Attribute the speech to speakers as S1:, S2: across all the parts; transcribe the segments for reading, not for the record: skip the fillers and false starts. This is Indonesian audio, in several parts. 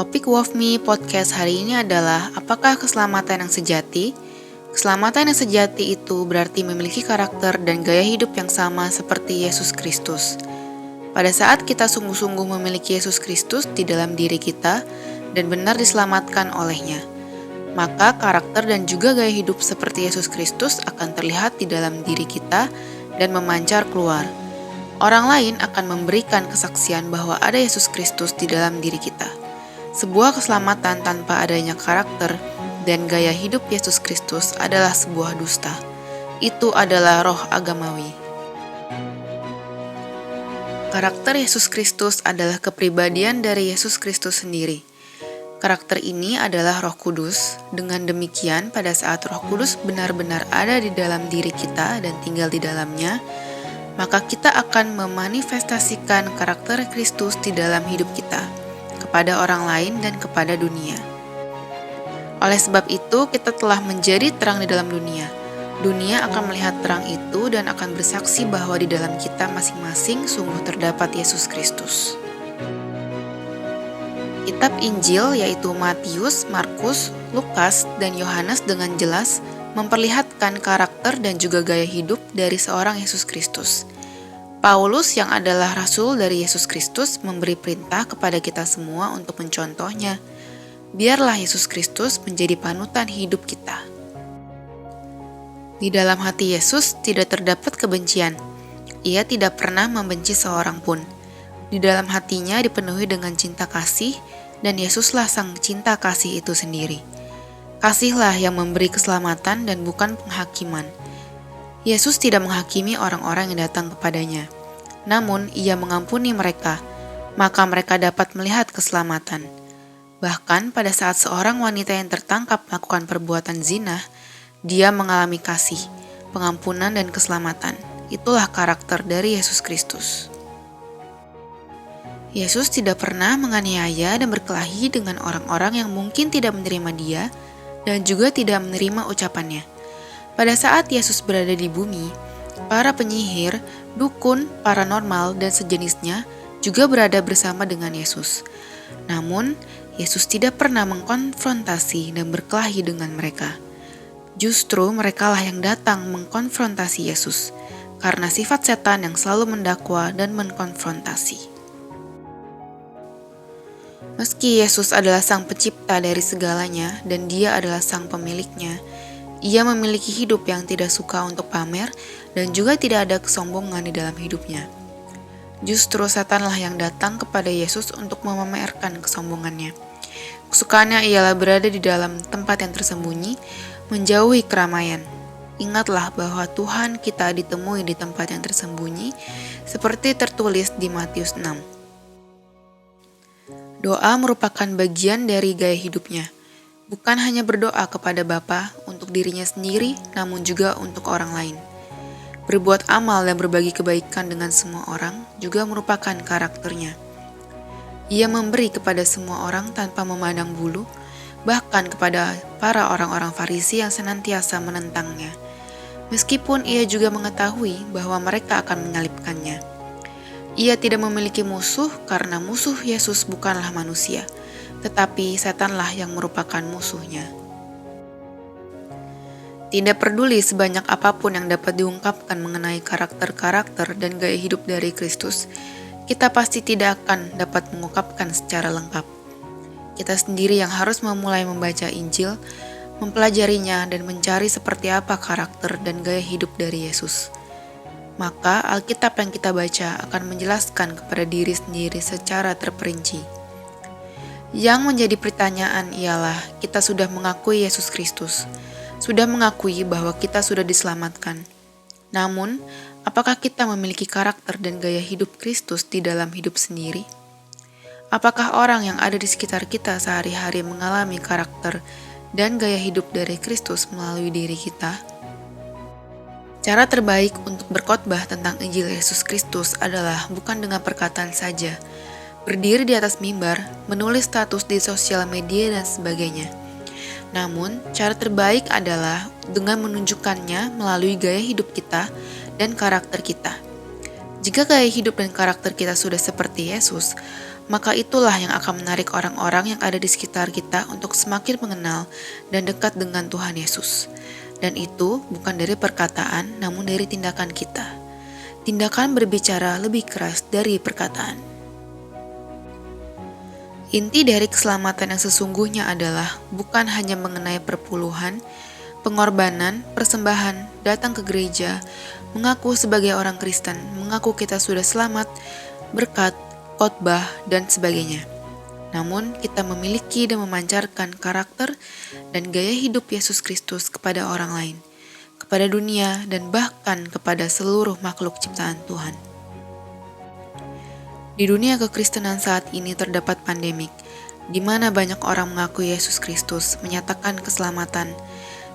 S1: Topik WOFME podcast hari ini adalah apakah keselamatan yang sejati? Keselamatan yang sejati itu berarti memiliki karakter dan gaya hidup yang sama seperti Yesus Kristus. Pada saat kita sungguh-sungguh memiliki Yesus Kristus di dalam diri kita dan benar diselamatkan olehnya, maka karakter dan juga gaya hidup seperti Yesus Kristus akan terlihat di dalam diri kita dan memancar keluar. Orang lain akan memberikan kesaksian bahwa ada Yesus Kristus di dalam diri kita. Sebuah keselamatan tanpa adanya karakter dan gaya hidup Yesus Kristus adalah sebuah dusta. Itu adalah roh agamawi. Karakter Yesus Kristus adalah kepribadian dari Yesus Kristus sendiri. Karakter ini adalah Roh Kudus. Dengan demikian, pada saat Roh Kudus benar-benar ada di dalam diri kita dan tinggal di dalamnya, maka kita akan memanifestasikan karakter Kristus di dalam hidup kita, kepada orang lain dan kepada dunia. Oleh sebab itu, kita telah menjadi terang di dalam dunia. Dunia akan melihat terang itu dan akan bersaksi bahwa di dalam kita masing-masing sungguh terdapat Yesus Kristus. Kitab Injil yaitu Matius, Markus, Lukas, dan Yohanes dengan jelas memperlihatkan karakter dan juga gaya hidup dari seorang Yesus Kristus. Paulus yang adalah rasul dari Yesus Kristus memberi perintah kepada kita semua untuk mencontohnya. Biarlah Yesus Kristus menjadi panutan hidup kita. Di dalam hati Yesus tidak terdapat kebencian. Ia tidak pernah membenci seorang pun. Di dalam hatinya dipenuhi dengan cinta kasih, dan Yesuslah sang cinta kasih itu sendiri. Kasihlah yang memberi keselamatan dan bukan penghakiman. Yesus tidak menghakimi orang-orang yang datang kepadanya. Namun, ia mengampuni mereka, maka mereka dapat melihat keselamatan. Bahkan pada saat seorang wanita yang tertangkap melakukan perbuatan zina, dia mengalami kasih, pengampunan, dan keselamatan. Itulah karakter dari Yesus Kristus. Yesus tidak pernah menganiaya dan berkelahi dengan orang-orang yang mungkin tidak menerima dia dan juga tidak menerima ucapannya. Pada saat Yesus berada di bumi, para penyihir, dukun, paranormal, dan sejenisnya juga berada bersama dengan Yesus. Namun, Yesus tidak pernah mengkonfrontasi dan berkelahi dengan mereka. Justru merekalah yang datang mengkonfrontasi Yesus, karena sifat setan yang selalu mendakwa dan mengkonfrontasi. Meski Yesus adalah sang pencipta dari segalanya dan dia adalah sang pemiliknya, ia memiliki hidup yang tidak suka untuk pamer dan juga tidak ada kesombongan di dalam hidupnya. Justru setanlah yang datang kepada Yesus untuk memamerkan kesombongannya. Kesukaannya ialah berada di dalam tempat yang tersembunyi, menjauhi keramaian. Ingatlah bahwa Tuhan kita ditemui di tempat yang tersembunyi, seperti tertulis di Matius 6. Doa merupakan bagian dari gaya hidupnya. Bukan hanya berdoa kepada Bapa untuk dirinya sendiri, namun juga untuk orang lain. Berbuat amal dan berbagi kebaikan dengan semua orang juga merupakan karakternya. Ia memberi kepada semua orang tanpa memandang bulu, bahkan kepada para orang-orang Farisi yang senantiasa menentangnya. Meskipun ia juga mengetahui bahwa mereka akan menyalibkannya. Ia tidak memiliki musuh karena musuh Yesus bukanlah manusia, tetapi setanlah yang merupakan musuhnya. Tidak peduli sebanyak apapun yang dapat diungkapkan mengenai karakter-karakter dan gaya hidup dari Kristus, kita pasti tidak akan dapat mengungkapkan secara lengkap. Kita sendiri yang harus memulai membaca Injil, mempelajarinya, dan mencari seperti apa karakter dan gaya hidup dari Yesus. Maka Alkitab yang kita baca akan menjelaskan kepada diri sendiri secara terperinci. Yang menjadi pertanyaan ialah, kita sudah mengakui Yesus Kristus, sudah mengakui bahwa kita sudah diselamatkan. Namun, apakah kita memiliki karakter dan gaya hidup Kristus di dalam hidup sendiri? Apakah orang yang ada di sekitar kita sehari-hari mengalami karakter dan gaya hidup dari Kristus melalui diri kita? Cara terbaik untuk berkhotbah tentang Injil Yesus Kristus adalah bukan dengan perkataan saja, berdiri di atas mimbar, menulis status di sosial media, dan sebagainya. Namun, cara terbaik adalah dengan menunjukkannya melalui gaya hidup kita dan karakter kita. Jika gaya hidup dan karakter kita sudah seperti Yesus, maka itulah yang akan menarik orang-orang yang ada di sekitar kita untuk semakin mengenal dan dekat dengan Tuhan Yesus. Dan itu bukan dari perkataan, namun dari tindakan kita. Tindakan berbicara lebih keras dari perkataan. Inti dari keselamatan yang sesungguhnya adalah bukan hanya mengenai perpuluhan, pengorbanan, persembahan, datang ke gereja, mengaku sebagai orang Kristen, mengaku kita sudah selamat, berkat, khotbah, dan sebagainya. Namun, kita memiliki dan memancarkan karakter dan gaya hidup Yesus Kristus kepada orang lain, kepada dunia, dan bahkan kepada seluruh makhluk ciptaan Tuhan. Di dunia kekristenan saat ini terdapat pandemik, di mana banyak orang mengaku Yesus Kristus, menyatakan keselamatan,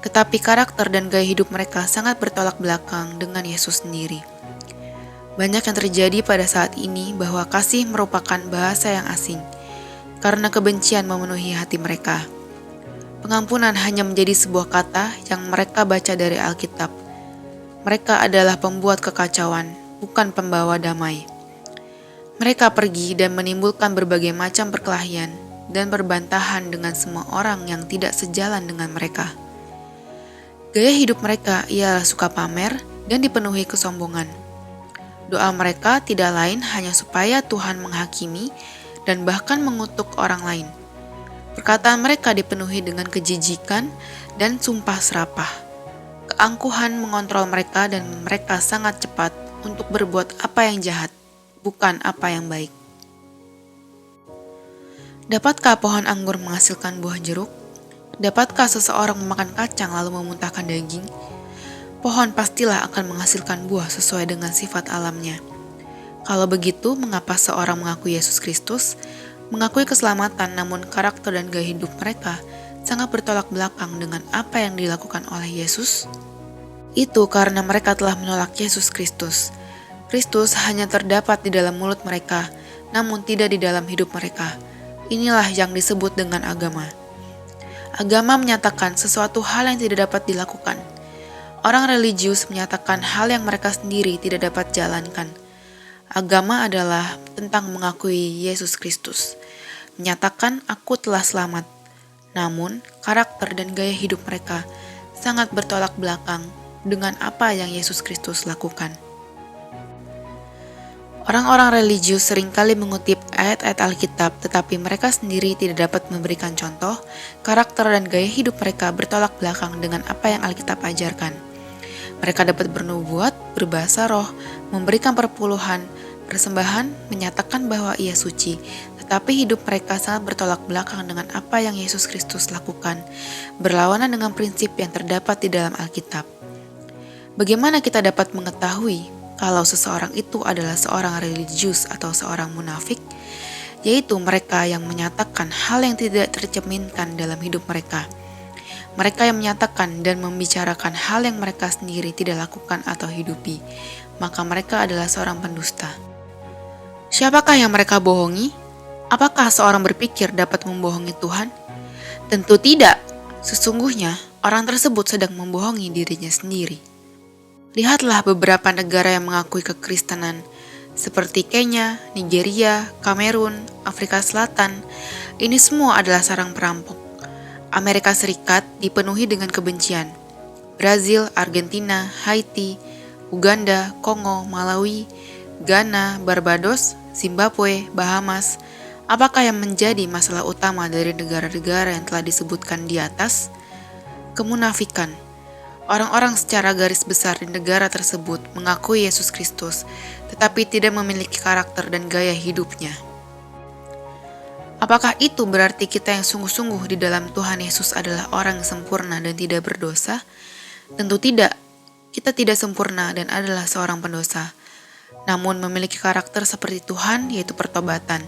S1: tetapi karakter dan gaya hidup mereka sangat bertolak belakang dengan Yesus sendiri. Banyak yang terjadi pada saat ini bahwa kasih merupakan bahasa yang asing, karena kebencian memenuhi hati mereka. Pengampunan hanya menjadi sebuah kata yang mereka baca dari Alkitab. Mereka adalah pembuat kekacauan, bukan pembawa damai. Mereka pergi dan menimbulkan berbagai macam perkelahian dan perbantahan dengan semua orang yang tidak sejalan dengan mereka. Gaya hidup mereka ialah suka pamer dan dipenuhi kesombongan. Doa mereka tidak lain hanya supaya Tuhan menghakimi dan bahkan mengutuk orang lain. Perkataan mereka dipenuhi dengan kejijikan dan sumpah serapah. Keangkuhan mengontrol mereka dan mereka sangat cepat untuk berbuat apa yang jahat, bukan apa yang baik. Dapatkah pohon anggur menghasilkan buah jeruk? Dapatkah seseorang memakan kacang lalu memuntahkan daging? Pohon pastilah akan menghasilkan buah sesuai dengan sifat alamnya. Kalau begitu, mengapa seorang mengaku Yesus Kristus, mengakui keselamatan namun karakter dan gaya hidup mereka sangat bertolak belakang dengan apa yang dilakukan oleh Yesus? Itu karena mereka telah menolak Yesus Kristus. Kristus hanya terdapat di dalam mulut mereka, namun tidak di dalam hidup mereka. Inilah yang disebut dengan agama. Agama menyatakan sesuatu hal yang tidak dapat dilakukan. Orang religius menyatakan hal yang mereka sendiri tidak dapat jalankan. Agama adalah tentang mengakui Yesus Kristus, menyatakan aku telah selamat. Namun, karakter dan gaya hidup mereka sangat bertolak belakang dengan apa yang Yesus Kristus lakukan. Orang-orang religius seringkali mengutip ayat-ayat Alkitab, tetapi mereka sendiri tidak dapat memberikan contoh, karakter dan gaya hidup mereka bertolak belakang dengan apa yang Alkitab ajarkan. Mereka dapat bernubuat, berbahasa roh, memberikan perpuluhan, persembahan, menyatakan bahwa ia suci, tetapi hidup mereka sangat bertolak belakang dengan apa yang Yesus Kristus lakukan, berlawanan dengan prinsip yang terdapat di dalam Alkitab. Bagaimana kita dapat mengetahui kalau seseorang itu adalah seorang religius atau seorang munafik, yaitu mereka yang menyatakan hal yang tidak tercerminkan dalam hidup mereka. Mereka yang menyatakan dan membicarakan hal yang mereka sendiri tidak lakukan atau hidupi, maka mereka adalah seorang pendusta. Siapakah yang mereka bohongi? Apakah seorang berpikir dapat membohongi Tuhan? Tentu tidak. Sesungguhnya, orang tersebut sedang membohongi dirinya sendiri. Lihatlah beberapa negara yang mengakui kekristenan, seperti Kenya, Nigeria, Kamerun, Afrika Selatan. Ini semua adalah sarang perampok. Amerika Serikat dipenuhi dengan kebencian. Brazil, Argentina, Haiti, Uganda, Kongo, Malawi, Ghana, Barbados, Zimbabwe, Bahamas. Apakah yang menjadi masalah utama dari negara-negara yang telah disebutkan di atas? Kemunafikan. Orang-orang secara garis besar di negara tersebut mengakui Yesus Kristus, tetapi tidak memiliki karakter dan gaya hidupnya. Apakah itu berarti kita yang sungguh-sungguh di dalam Tuhan Yesus adalah orang yang sempurna dan tidak berdosa? Tentu tidak. Kita tidak sempurna dan adalah seorang pendosa. Namun memiliki karakter seperti Tuhan, yaitu pertobatan.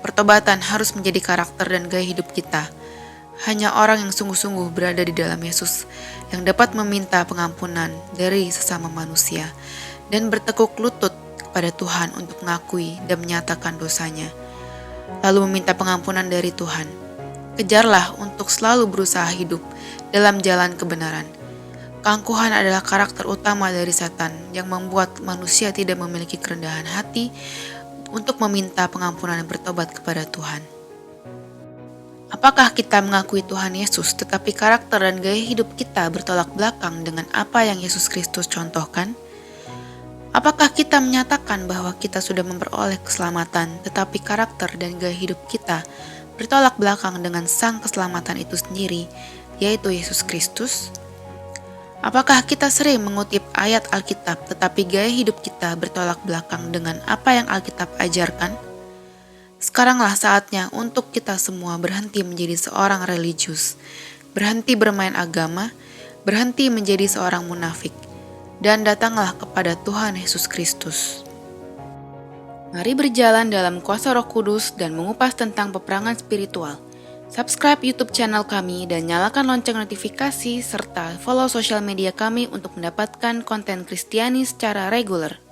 S1: Pertobatan harus menjadi karakter dan gaya hidup kita. Hanya orang yang sungguh-sungguh berada di dalam Yesus yang dapat meminta pengampunan dari sesama manusia dan bertekuk lutut kepada Tuhan untuk mengakui dan menyatakan dosanya, lalu meminta pengampunan dari Tuhan. Kejarlah untuk selalu berusaha hidup dalam jalan kebenaran. Keangkuhan adalah karakter utama dari setan yang membuat manusia tidak memiliki kerendahan hati, untuk meminta pengampunan dan bertobat kepada Tuhan. Apakah kita mengakui Tuhan Yesus tetapi karakter dan gaya hidup kita bertolak belakang dengan apa yang Yesus Kristus contohkan? Apakah kita menyatakan bahwa kita sudah memperoleh keselamatan tetapi karakter dan gaya hidup kita bertolak belakang dengan sang keselamatan itu sendiri, yaitu Yesus Kristus? Apakah kita sering mengutip ayat Alkitab tetapi gaya hidup kita bertolak belakang dengan apa yang Alkitab ajarkan? Sekaranglah saatnya untuk kita semua berhenti menjadi seorang religius, berhenti bermain agama, berhenti menjadi seorang munafik, dan datanglah kepada Tuhan Yesus Kristus. Mari berjalan dalam kuasa Roh Kudus dan mengupas tentang peperangan spiritual. Subscribe YouTube channel kami dan nyalakan lonceng notifikasi serta follow sosial media kami untuk mendapatkan konten Kristiani secara reguler.